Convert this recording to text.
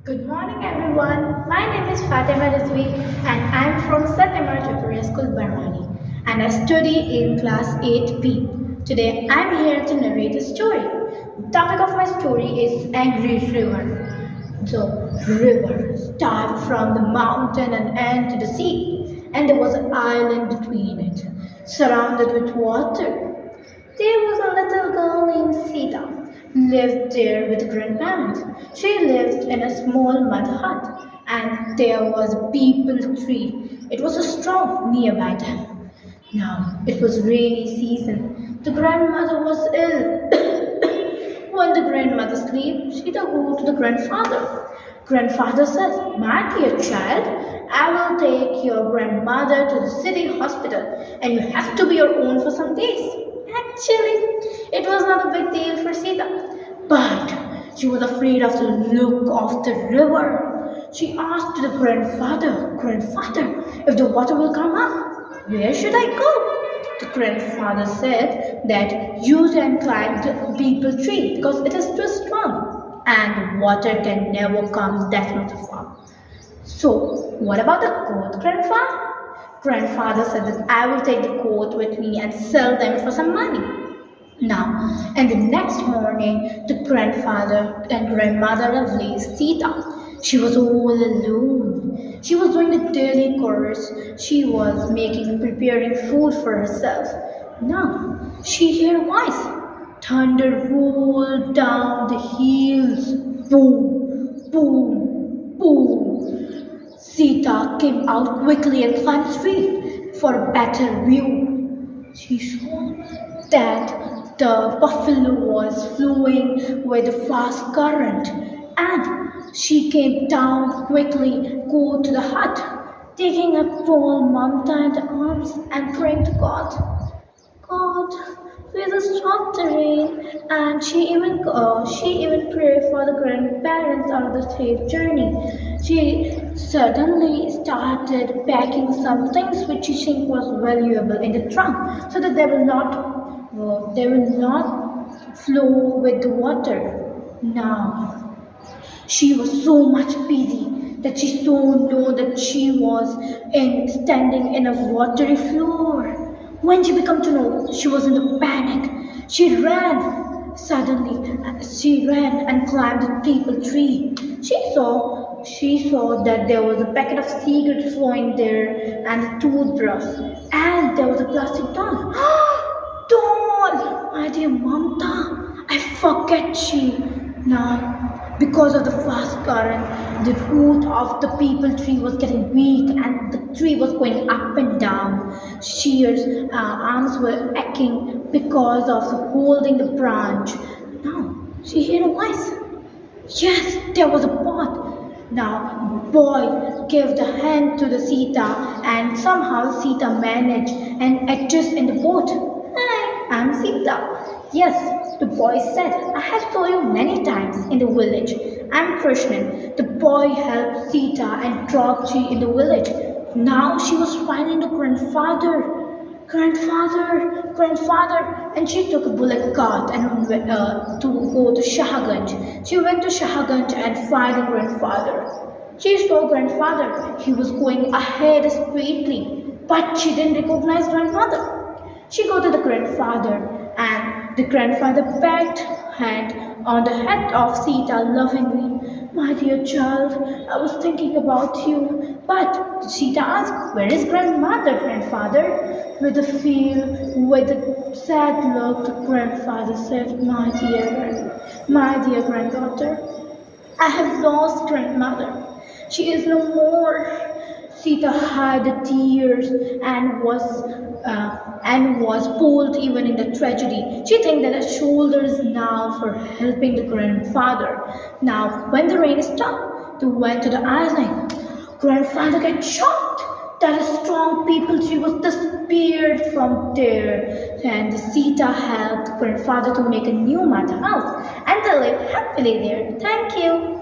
Good morning, everyone. My name is Fatima Rizvi, and I'm from Satyamar Jafariya School, Barwani, and I study in class 8B. Today, I'm here to narrate a story. The topic of my story is Angry River. The river started from the mountain and entered the sea, and there was an island between it, surrounded with water. There was a little girl named Sita, lived there with her grandparents. She lived in a small mud hut, and there was a peepal tree. It was strong nearby them. Now it was rainy season. The grandmother was ill. When the grandmother sleeps, Sita goes to the grandfather. Grandfather says, "My dear child, I will take your grandmother to the city hospital, and you have to be your own for some days." Actually, it was not a big deal for Sita, but she was afraid of the look of the river. She asked the grandfather, if the water will come up, where should I go? The grandfather said that you can climb the peepal tree because it is too strong and water can never come that much far. So, what about the goat, grandfather? Grandfather said that I will take the goat with me and sell them for some money. Now, and the next morning, the grandfather and grandmother lovely Sita, she was all alone. She was doing the daily chores. She was making and preparing food for herself. Now, she heard a voice. Thunder rolled down the hills. Boom, boom, boom. Sita came out quickly and climbed the tree for a better view. She saw that the buffalo was flowing with a fast current, and she came down quickly, go to the hut, taking a tall Mamta in the arms and praying to God. God, please stop the rain. And she even prayed for the grandparents on the safe journey. She suddenly started packing some things which she think was valuable in the trunk, so that they will not flow with the water. Now she was so much busy that she don't know that she was standing in a watery floor. When she became to know, she was in a panic. She ran. Suddenly, she ran and climbed the peepal tree. She saw that there was a packet of cigarettes flowing there and a toothbrush, and there was a plastic doll. Doll, my dear Mamta, I forget she. Now, because of the fast current, the root of the peepal tree was getting weak and the tree was going up and down. Shears arms were aching because of holding the branch. Now, she heard a voice. Yes, there was a pot. Now, boy gave the hand to the Sita, and somehow Sita managed and adjust in the boat. Hi, I'm Sita. Yes, the boy said, I have told you many times in the village. I'm Krishnan. The boy helped Sita and dropped she in the village. Now she was finding the grandfather, and she took a bullock cart and to go to Shahaganj. She went to Shahaganj and found the grandfather. She saw grandfather. He was going ahead straightly, but she didn't recognize grandmother. She go to the grandfather, and the grandfather pat hand on the head of Sita lovingly. My dear child, I was thinking about you. But Sita asked, where is grandmother, grandfather? With a sad look, the grandfather said, my dear granddaughter, I have lost grandmother. She is no more. Sita hid the tears and was pulled even in the tragedy. She thanked her shoulders now for helping the grandfather. Now, when the rain stopped, they went to the island. Grandfather got shocked that a strong peepal tree was disappeared from there, and Sita helped grandfather to make a new mud house, and they lived happily there. Thank you.